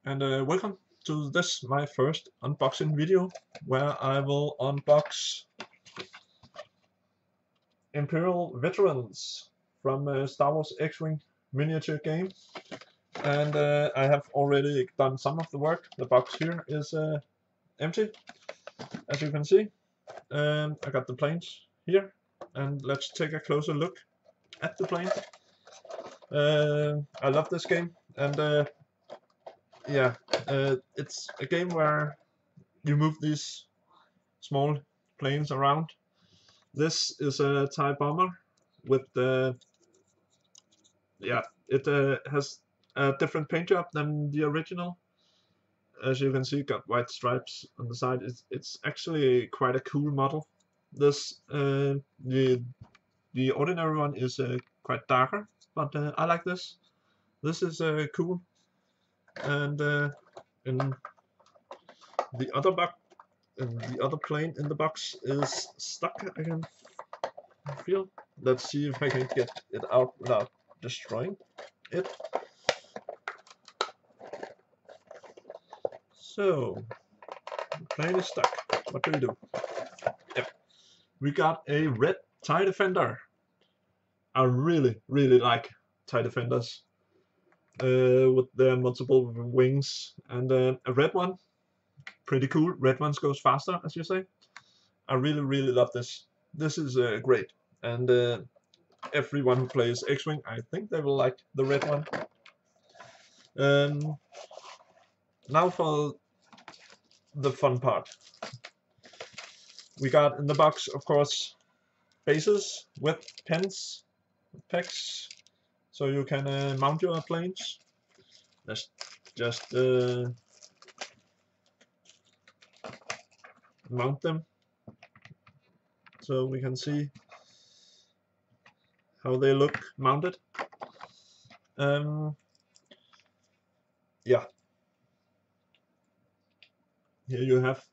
and welcome to this my first unboxing video where I will unbox Imperial Veterans from Star Wars X-Wing miniature game. And I have already done some of the work. The box here is empty, as you can see. I got the planes here, and let's take a closer look at the plane. I love this game, and yeah, it's a game where you move these small planes around. This is a TIE bomber with it has a different paint job than the original. As you can see, got white stripes on the side. It's actually quite a cool model. This the ordinary one is quite darker, but I like this. This is cool. And in the other box, the other plane in the box is stuck. I can feel. Let's see if I can get it out without destroying it. So, the plane is stuck. What do we do? Yep. We got a red TIE Defender. I really like TIE Defenders with their multiple wings, and a red one. Pretty cool. Red ones goes faster, as you say. I really love this. This is great, and everyone who plays X-Wing, I think they will like the red one. Now for the fun part. We got in the box, of course, bases with pins, pegs, so you can mount your planes. Let's just mount them so we can see how they look mounted. Yeah, here you have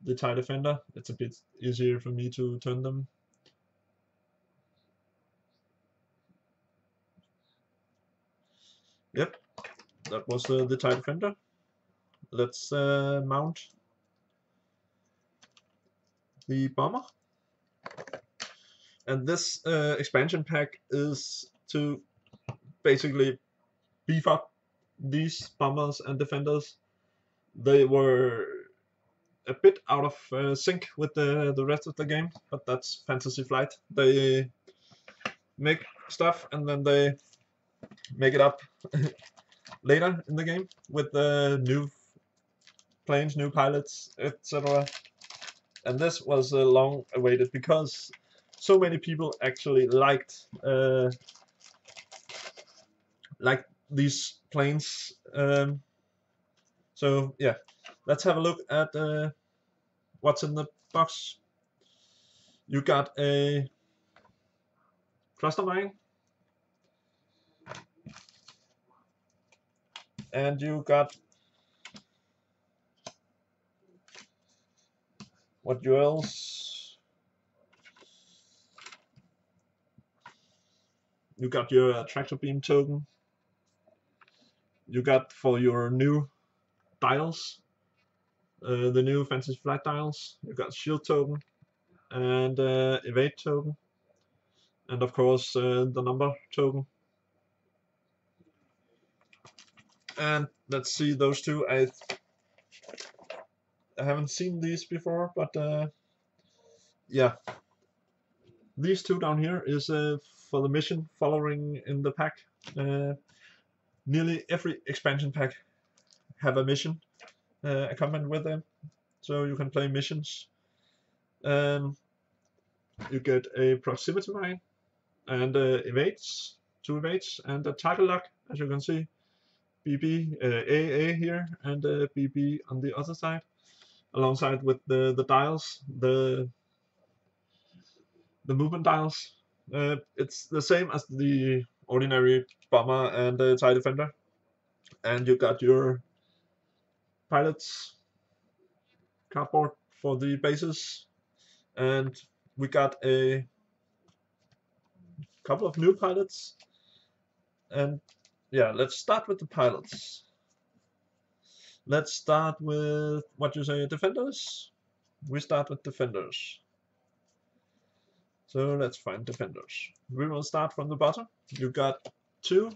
the TIE Defender. It's a bit easier for me to turn them. Yep, that was the TIE Defender. Let's mount the bomber. And this expansion pack is to basically beef up these bombers and defenders. They were a bit out of sync with the rest of the game, but that's Fantasy Flight. They make stuff and then they make it up later in the game with new planes, new pilots, etc. And this was long awaited because so many people actually liked these planes. So yeah, let's have a look at what's in the box. You got a cluster mine, and you got what else? You got your tractor beam token. You got for your new dials, the new Fantasy Flight dials. You got shield token and evade token, and of course the number token. And let's see those two. I haven't seen these before, but yeah, these two down here is for the mission following in the pack. Nearly every expansion pack have a mission accompanied with them, so you can play missions. You get a proximity mine and evades, 2 evades, and a target lock, as you can see. BB, AA here, and BB on the other side, alongside with the dials, the movement dials. It's the same as the ordinary bomber and the TIE Defender. And you got your pilots cardboard for the bases, and we got a couple of new pilots. And yeah, let's start with the pilots. Let's start with what you say, defenders. We start with defenders. So let's find defenders. We will start from the bottom. You got two.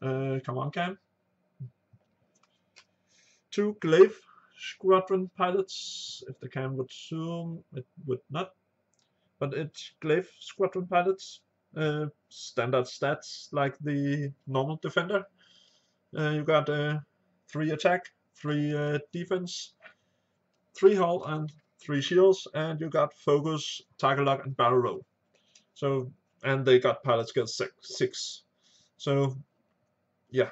Come on, Cam. Two Glaive Squadron pilots. If the cam would zoom, it would not. But it's Glaive Squadron pilots. Standard stats like the normal defender. You got 3 attack, 3 defense, 3 hull, and 3 shields, and you got focus, target lock, and barrel roll. So, and they got pilot skill 6. So, yeah.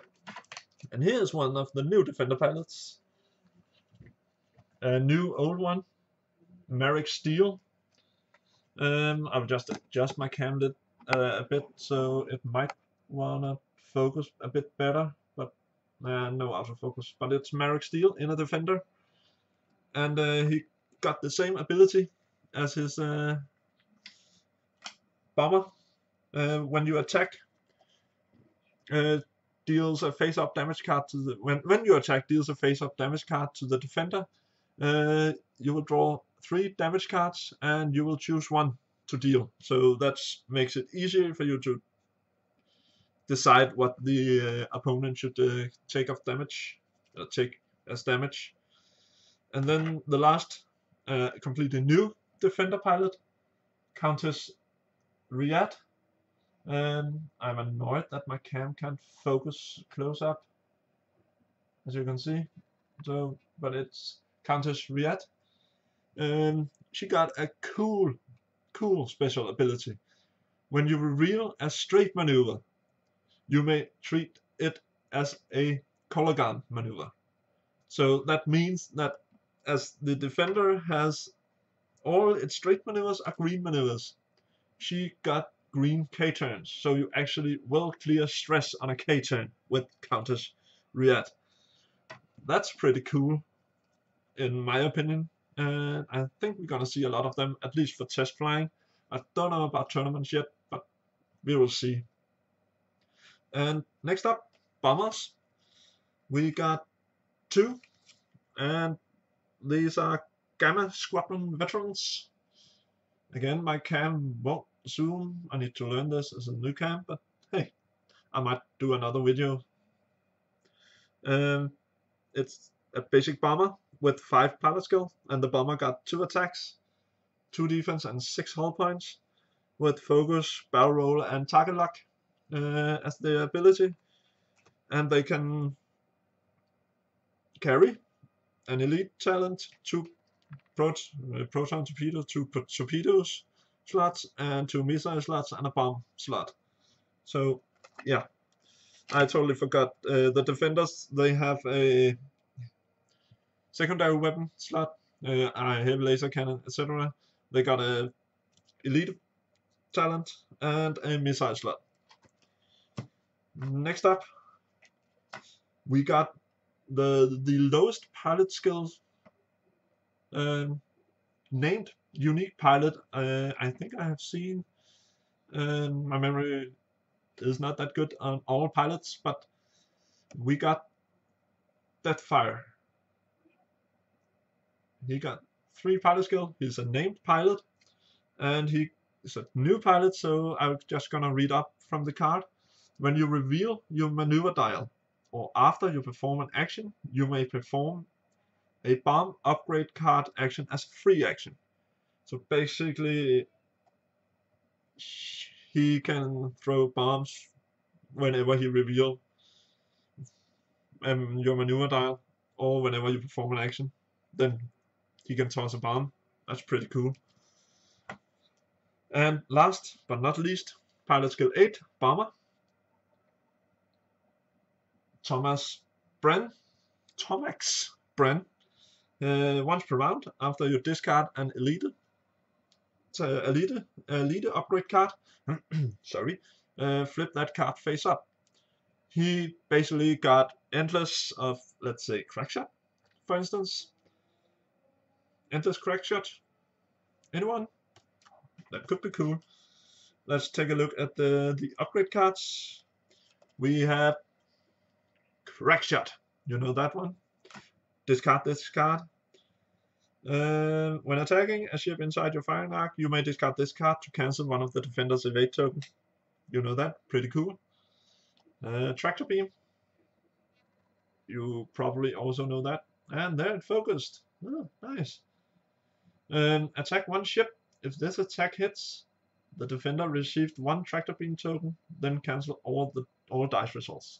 And here's one of the new defender pilots. A new old one, Merrick Steele. I'll just adjust my cam a bit so it might wanna focus a bit better, but no autofocus. But it's Merrick Steele in a defender, and he got the same ability as his bomber. When you attack, deals a face-up damage card to the when you attack deals a face-up damage card to the defender. You will draw 3 damage cards and you will choose 1 to deal. So that makes it easier for you to decide what the opponent should take of damage, take as damage. And then the last completely new defender pilot, Countess Riyadh. I'm annoyed that my cam can't focus close up, as you can see. So, but it's Countess Riyadh. She got a cool special ability. When you reveal a straight maneuver, you may treat it as a color guard maneuver. So that means that as the defender has all its straight maneuvers are green maneuvers, she got green K-turns. So you actually will clear stress on a K-turn with Countess Riyadh. That's pretty cool, in my opinion. And I think we're gonna see a lot of them, at least for test flying. I don't know about tournaments yet, but we will see. And next up, bombers. We got 2, and these are Gamma Squadron veterans. Again, my cam won't zoom. I need to learn this as a new cam, but hey, I might do another video. It's a basic bomber with 5 pilot skill, and the bomber got 2 attacks, 2 defense, and 6 hull points, with focus, barrel roll, and target lock as their ability. And they can carry an elite talent, 2 proton torpedoes, 2 torpedoes slots, and 2 missile slots, and a bomb slot. So, yeah. I totally forgot. The defenders, they have a secondary weapon slot, a heavy laser cannon, etc. They got a elite talent and a missile slot. Next up, we got the lowest pilot skills named unique pilot. I think I have seen. My memory is not that good on all pilots, but we got Deathfire. He got 3 pilot skill. He's a named pilot, and he is a new pilot. So I'm just gonna read up from the card. When you reveal your maneuver dial, or after you perform an action, you may perform a bomb upgrade card action as a free action. So basically, he can throw bombs whenever he reveals your maneuver dial, or whenever you perform an action. Then he can toss a bomb. That's pretty cool. And last but not least, pilot skill 8, bomber. Tomax Bren. Once per round, after you discard an elite upgrade card, sorry, flip that card face up. He basically got endless of, let's say, crackshot, for instance. Endless crackshot. Anyone? That could be cool. Let's take a look at the upgrade cards. We have Crack Shot. You know that one. Discard this card. When attacking a ship inside your firing arc, you may discard this card to cancel one of the defender's evade token. You know that, pretty cool. Tractor Beam. You probably also know that. And there it focused. Oh, nice. Attack one ship. If this attack hits, the defender received one Tractor Beam token, then cancel all dice results.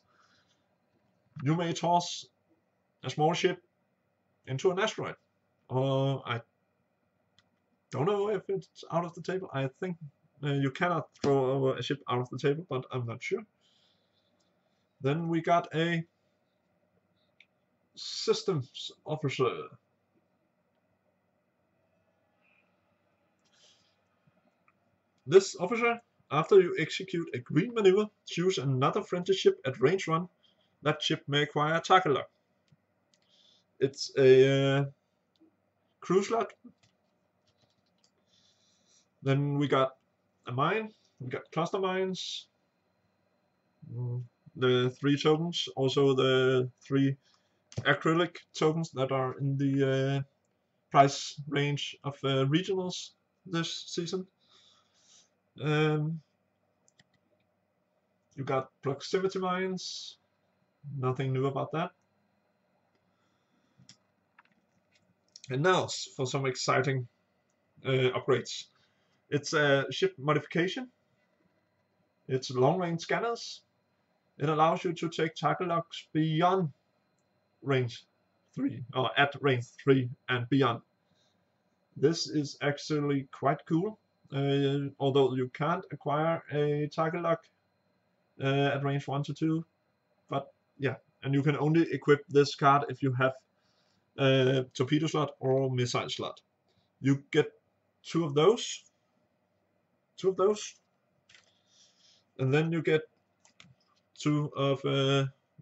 You may toss a small ship into an asteroid. I don't know if it's out of the table. I think you cannot throw a ship out of the table, but I'm not sure. Then we got a Systems Officer. This officer, after you execute a green maneuver, choose another friendly ship at range 1. That ship may acquire a target lock. It's a crew slot. Then we got a mine. We got cluster mines. The 3 tokens. Also the 3 acrylic tokens that are in the price range of regionals this season. You got proximity mines. Nothing new about that. And now for some exciting upgrades. It's a ship modification. It's long range scanners. It allows you to take target locks beyond range 3, or at range 3 and beyond. This is actually quite cool. Although you can't acquire a target lock at range 1 to 2, but yeah, and you can only equip this card if you have a torpedo slot or missile slot. You get 2 of those, and then you get 2 of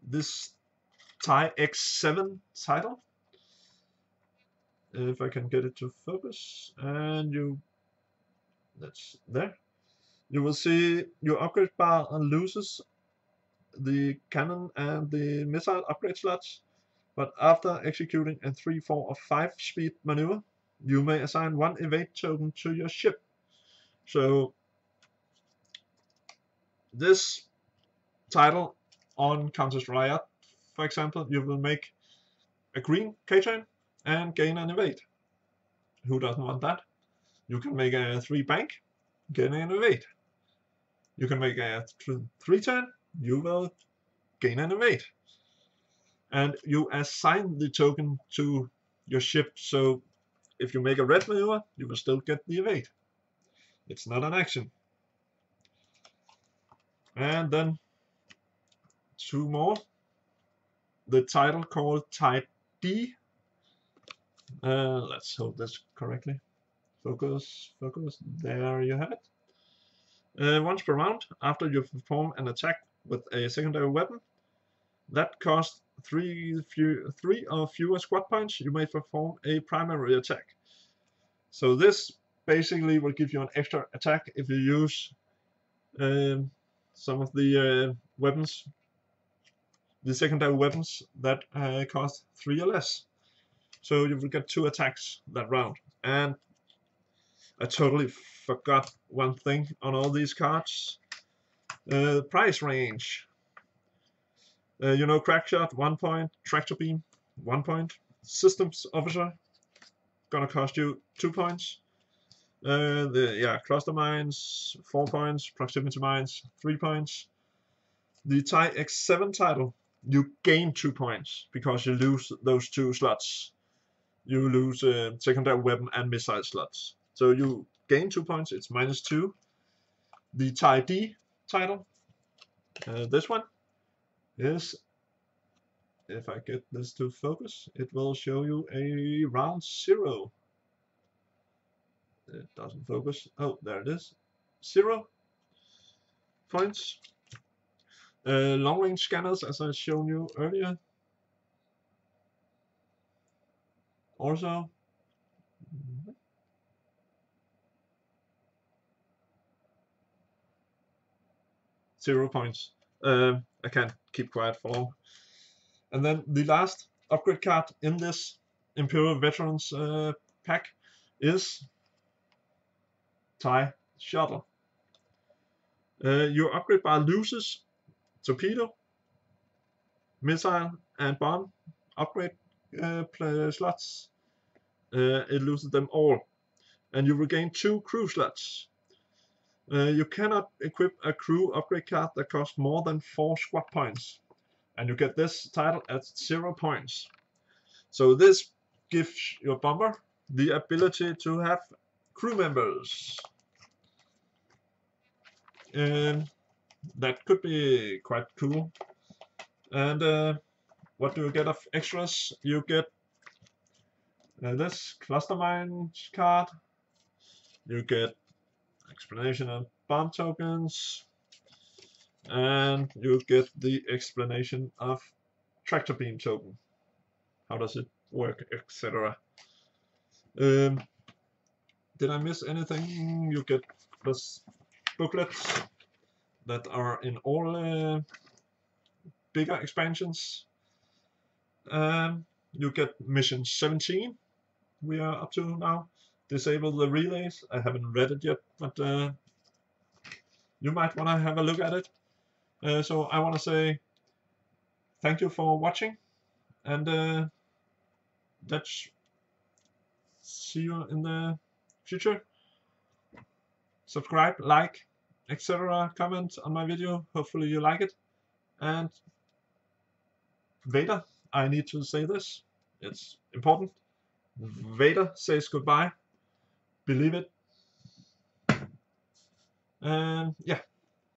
this TIE X7 title. If I can get it to focus, and that's there. You will see your upgrade bar loses the cannon and the missile upgrade slots, but after executing a 3, 4, or 5 speed maneuver, you may assign 1 evade token to your ship. So this title on Counter-Strike Riot, for example, you will make a green K-turn and gain an evade. Who doesn't want that? You can make a 3 bank, gain an evade. You can make a 3 turn, you will gain an evade. And you assign the token to your ship, so if you make a red maneuver, you will still get the evade. It's not an action. And then 2 more. The title called Type D. Let's hold this correctly. Focus. There you have it. Once per round, after you perform an attack with a secondary weapon that costs 3 or fewer squad points, you may perform a primary attack. So this basically will give you an extra attack if you use some of the weapons, the secondary weapons that cost 3 or less. So you will get 2 attacks that round. And I totally forgot one thing on all these cards. Price range. You know, Crack Shot 1 point, Tractor Beam 1 point, Systems Officer gonna cost you 2 points. Cluster Mines 4 points, Proximity Mines 3 points. The TIE X7 title, you gain 2 points because you lose those 2 slots. You lose secondary weapon and missile slots. So you gain 2 points, it's -2. The TIE D title, this one, is, if I get this to focus, it will show you a round 0. It doesn't focus. Oh, there it is. 0 points. Long range scanners, as I shown you earlier. Also, 0 points. I can't keep quiet for long. And then the last upgrade card in this Imperial Veterans pack is TIE Shuttle. Your upgrade bar loses torpedo, missile, and bomb upgrade slots. It loses them all, and you regain 2 crew slots. You cannot equip a crew upgrade card that costs more than 4 squad points, and you get this title at 0 points. So this gives your bomber the ability to have crew members, and that could be quite cool. And what do you get of extras? You get this cluster mines card. You get explanation of bomb tokens, and you get the explanation of tractor beam token. How does it work, etc. Did I miss anything? You get this booklets that are in all bigger expansions. You get mission 17 we are up to now. Disable the relays. I haven't read it yet, but you might want to have a look at it. So I want to say thank you for watching, and let's see you in the future. Subscribe, like, etc. Comment on my video. Hopefully you like it. And Vader, I need to say this. It's important. Vader says goodbye. Believe it. And yeah.